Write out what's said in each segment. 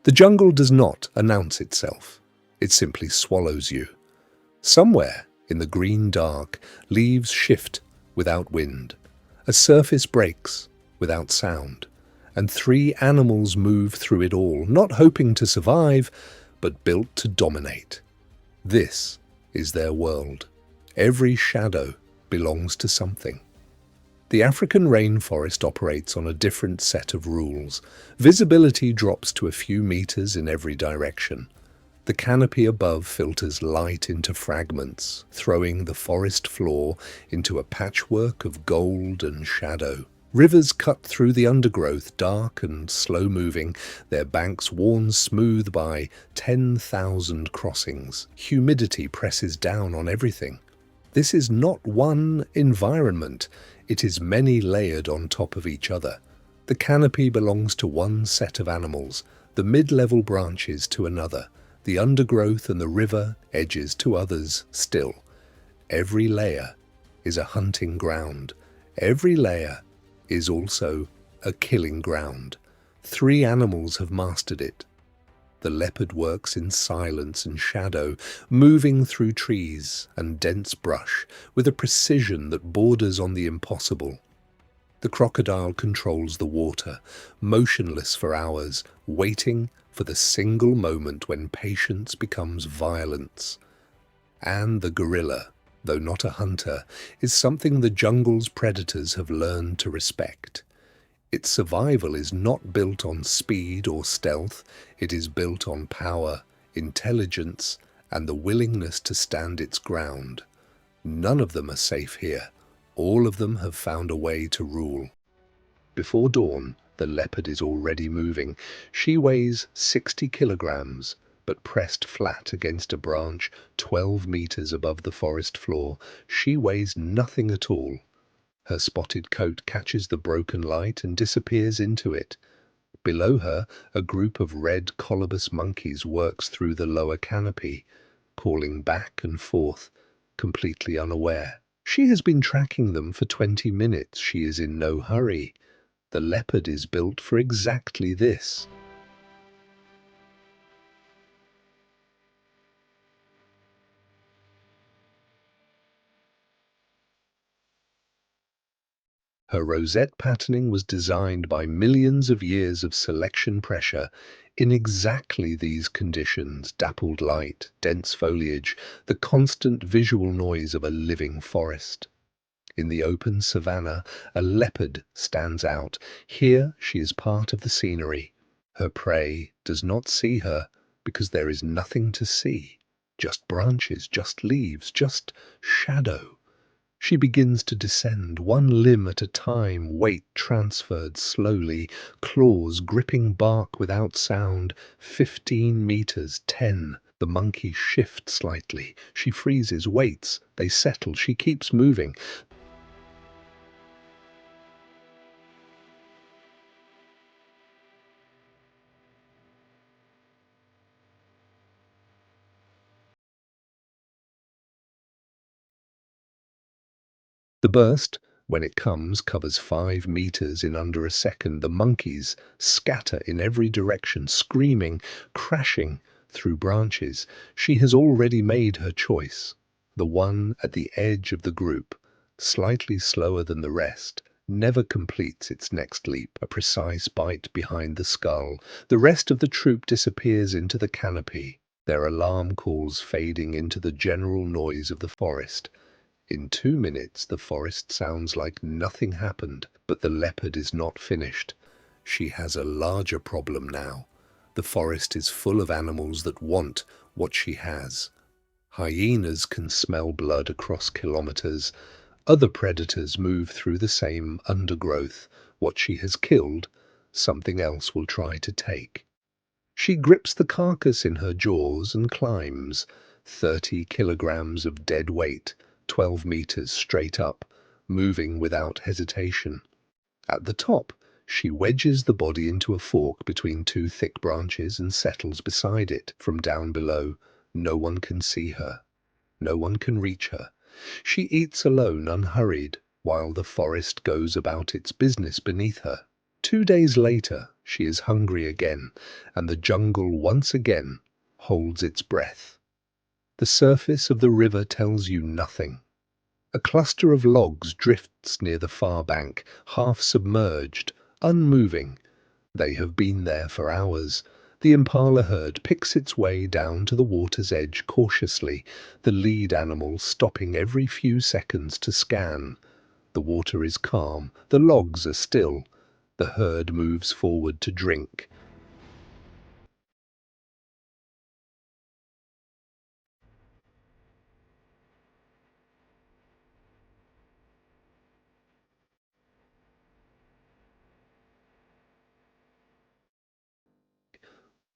The jungle does not announce itself. It simply swallows you. Somewhere in the green dark, leaves shift without wind. A surface breaks without sound. And three animals move through it all, not hoping to survive, but built to dominate. This is their world. Every shadow belongs to something. The African rainforest operates on a different set of rules. Visibility drops to a few meters in every direction. The canopy above filters light into fragments, throwing the forest floor into a patchwork of gold and shadow. Rivers cut through the undergrowth, dark and slow-moving, their banks worn smooth by 10,000 crossings. Humidity presses down on everything. This is not one environment, it is many layered on top of each other. The canopy belongs to one set of animals, the mid-level branches to another, the undergrowth and the river edges to others still. Every layer is a hunting ground. Every layer is also a killing ground. Three animals have mastered it. The leopard works in silence and shadow, moving through trees and dense brush with a precision that borders on the impossible. The crocodile controls the water, motionless for hours, waiting for the single moment when patience becomes violence. And the gorilla, though not a hunter, is something the jungle's predators have learned to respect. Its survival is not built on speed or stealth, it is built on power, intelligence, and the willingness to stand its ground. None of them are safe here. All of them have found a way to rule. Before dawn, the leopard is already moving. She weighs 60 kilograms, but pressed flat against a branch 12 meters above the forest floor, she weighs nothing at all. Her spotted coat catches the broken light and disappears into it. Below her, a group of red colobus monkeys works through the lower canopy, calling back and forth, completely unaware. She has been tracking them for 20 minutes. She is in no hurry. The leopard is built for exactly this. Her rosette patterning was designed by millions of years of selection pressure in exactly these conditions: dappled light, dense foliage, the constant visual noise of a living forest. In the open savanna, a leopard stands out. Here she is part of the scenery. Her prey does not see her because there is nothing to see. Just branches, just leaves, just shadow. She begins to descend, one limb at a time, weight transferred slowly, claws gripping bark without sound. 15 meters, 10. The monkey shifts slightly. She freezes, waits. They settle. She keeps moving. The burst, when it comes, covers 5 meters in under a second. The monkeys scatter in every direction, screaming, crashing through branches. She has already made her choice. The one at the edge of the group, slightly slower than the rest, never completes its next leap, a precise bite behind the skull. The rest of the troop disappears into the canopy, their alarm calls fading into the general noise of the forest. In 2 minutes, the forest sounds like nothing happened, but the leopard is not finished. She has a larger problem now. The forest is full of animals that want what she has. Hyenas can smell blood across kilometers. Other predators move through the same undergrowth. What she has killed, something else will try to take. She grips the carcass in her jaws and climbs. 30 kilograms of dead weight, 12 meters straight up, moving without hesitation. At the top, she wedges the body into a fork between two thick branches and settles beside it. From down below, no one can see her. No one can reach her. She eats alone, unhurried, while the forest goes about its business beneath her. 2 days later, she is hungry again, and the jungle once again holds its breath. The surface of the river tells you nothing. A cluster of logs drifts near the far bank, half submerged, unmoving. They have been there for hours. The impala herd picks its way down to the water's edge cautiously, the lead animal stopping every few seconds to scan. The water is calm, the logs are still. The herd moves forward to drink.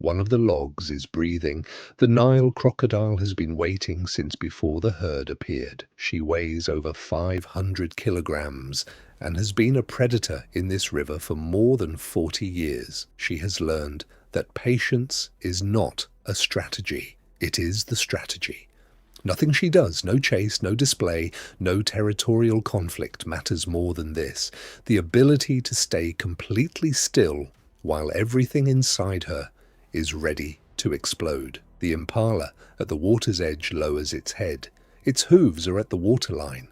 One of the logs is breathing. The Nile crocodile has been waiting since before the herd appeared. She weighs over 500 kilograms and has been a predator in this river for more than 40 years. She has learned that patience is not a strategy. It is the strategy. Nothing she does, no chase, no display, no territorial conflict matters more than this. The ability to stay completely still while everything inside her is ready to explode. The impala at the water's edge lowers its head. Its hooves are at the waterline.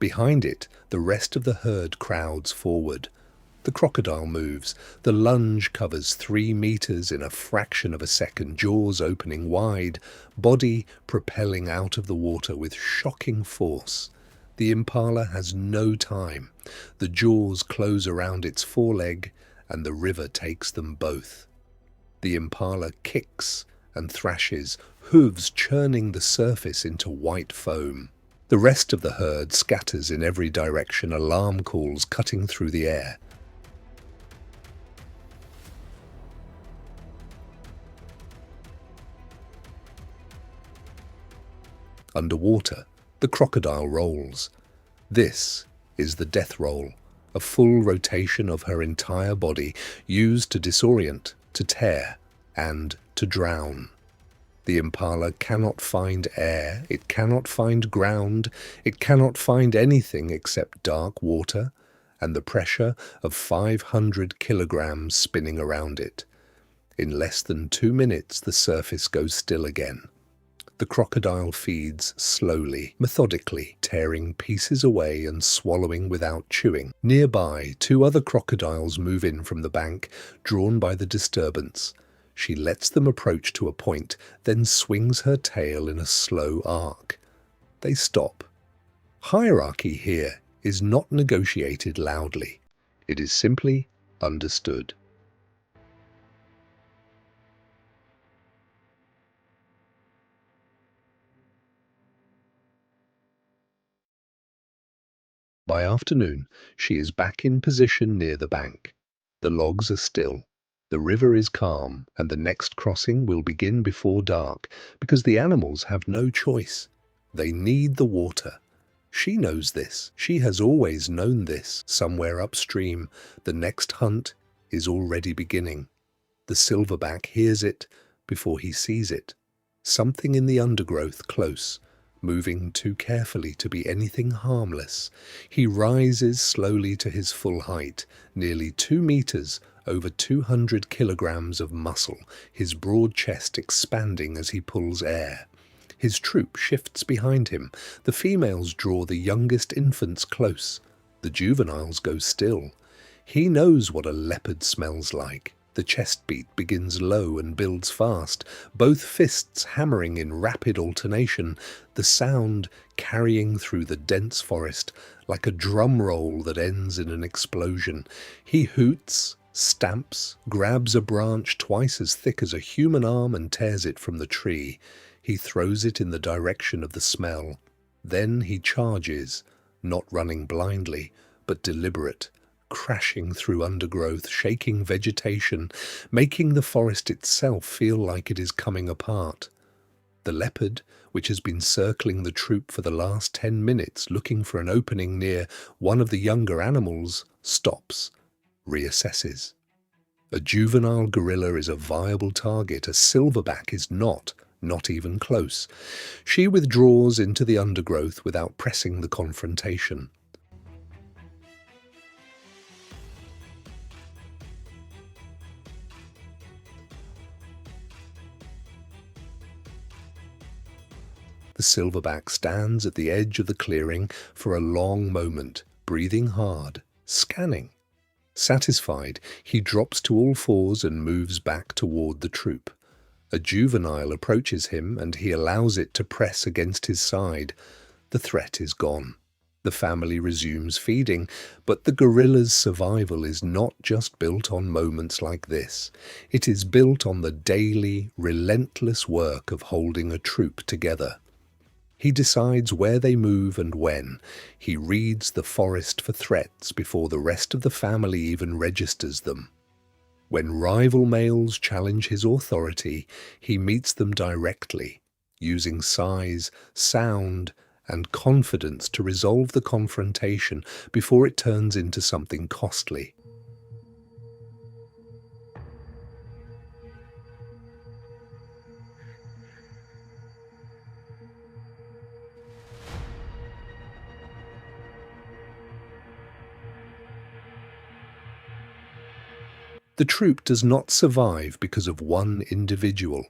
Behind it, the rest of the herd crowds forward. The crocodile moves. The lunge covers 3 meters in a fraction of a second, jaws opening wide, body propelling out of the water with shocking force. The impala has no time. The jaws close around its foreleg, and the river takes them both. The impala kicks and thrashes, hooves churning the surface into white foam. The rest of the herd scatters in every direction, alarm calls cutting through the air. Underwater, the crocodile rolls. This is the death roll, a full rotation of her entire body, used to disorient, to tear, and to drown. The impala cannot find air, it cannot find ground, it cannot find anything except dark water and the pressure of 500 kilograms spinning around it. In less than 2 minutes, the surface goes still again. The crocodile feeds slowly, methodically, tearing pieces away and swallowing without chewing. Nearby, 2 other crocodiles move in from the bank, drawn by the disturbance. She lets them approach to a point, then swings her tail in a slow arc. They stop. Hierarchy here is not negotiated loudly. It is simply understood. By afternoon, she is back in position near the bank. The logs are still. The river is calm, and the next crossing will begin before dark, because the animals have no choice. They need the water. She knows this. She has always known this. Somewhere upstream, the next hunt is already beginning. The silverback hears it before he sees it. Something in the undergrowth close, moving too carefully to be anything harmless. He rises slowly to his full height, nearly 2 meters, over 200 kilograms of muscle, his broad chest expanding as he pulls air. His troop shifts behind him. The females draw the youngest infants close. The juveniles go still. He knows what a leopard smells like. The chest beat begins low and builds fast, both fists hammering in rapid alternation, the sound carrying through the dense forest like a drum roll that ends in an explosion. He hoots, stamps, grabs a branch twice as thick as a human arm and tears it from the tree. He throws it in the direction of the smell. Then he charges, not running blindly, but deliberate, crashing through undergrowth, shaking vegetation, making the forest itself feel like it is coming apart. The leopard, which has been circling the troop for the last 10 minutes looking for an opening near one of the younger animals, stops, reassesses. A juvenile gorilla is a viable target, a silverback is not even close. She withdraws into the undergrowth without pressing the confrontation. The silverback stands at the edge of the clearing for a long moment, breathing hard, scanning. Satisfied, he drops to all fours and moves back toward the troop. A juvenile approaches him and he allows it to press against his side. The threat is gone. The family resumes feeding, but the gorilla's survival is not just built on moments like this. It is built on the daily, relentless work of holding a troop together. He decides where they move and when. He reads the forest for threats before the rest of the family even registers them. When rival males challenge his authority, he meets them directly, using size, sound, and confidence to resolve the confrontation before it turns into something costly. The troop does not survive because of one individual.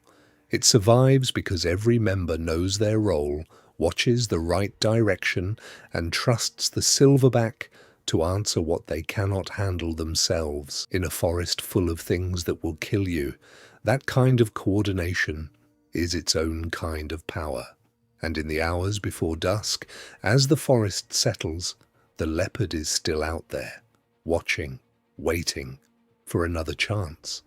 It survives because every member knows their role, watches the right direction, and trusts the silverback to answer what they cannot handle themselves. In a forest full of things that will kill you, that kind of coordination is its own kind of power. And in the hours before dusk, as the forest settles, the leopard is still out there, watching, waiting for another chance.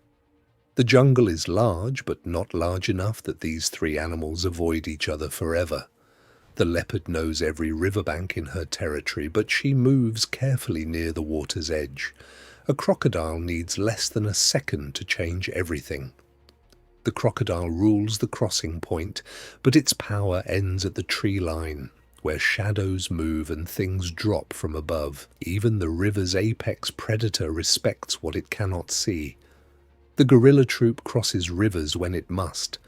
The jungle is large, but not large enough that these three animals avoid each other forever. The leopard knows every riverbank in her territory, but she moves carefully near the water's edge. A crocodile needs less than a second to change everything. The crocodile rules the crossing point, but its power ends at the tree line, where shadows move and things drop from above. Even the river's apex predator respects what it cannot see. The gorilla troop crosses rivers when it must.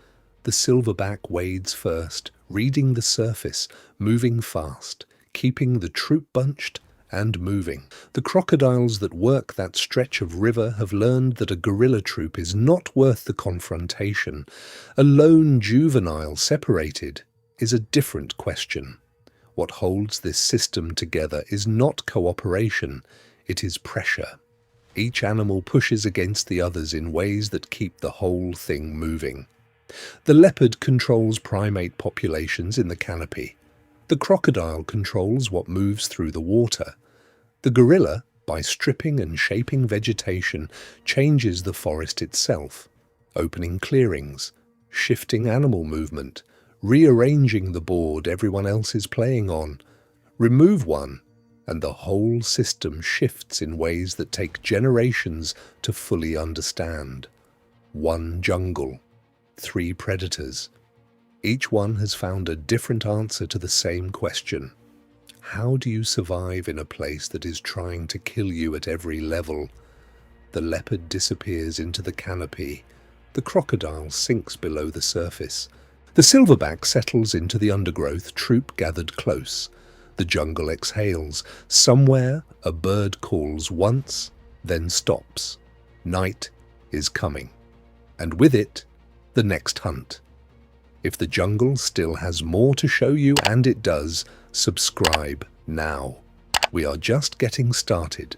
The silverback wades first, reading the surface, moving fast, keeping the troop bunched and moving. The crocodiles that work that stretch of river have learned that a gorilla troop is not worth the confrontation. A lone juvenile separated is a different question. What holds this system together is not cooperation, it is pressure. Each animal pushes against the others in ways that keep the whole thing moving. The leopard controls primate populations in the canopy. The crocodile controls what moves through the water. The gorilla, by stripping and shaping vegetation, changes the forest itself, opening clearings, shifting animal movement, rearranging the board everyone else is playing on. Remove one, and the whole system shifts in ways that take generations to fully understand. One jungle, three predators. Each one has found a different answer to the same question. How do you survive in a place that is trying to kill you at every level? The leopard disappears into the canopy. The crocodile sinks below the surface. The silverback settles into the undergrowth, troop gathered close. The jungle exhales. Somewhere, a bird calls once, then stops. Night is coming. And with it, the next hunt. If the jungle still has more to show you, and it does, subscribe now. We are just getting started.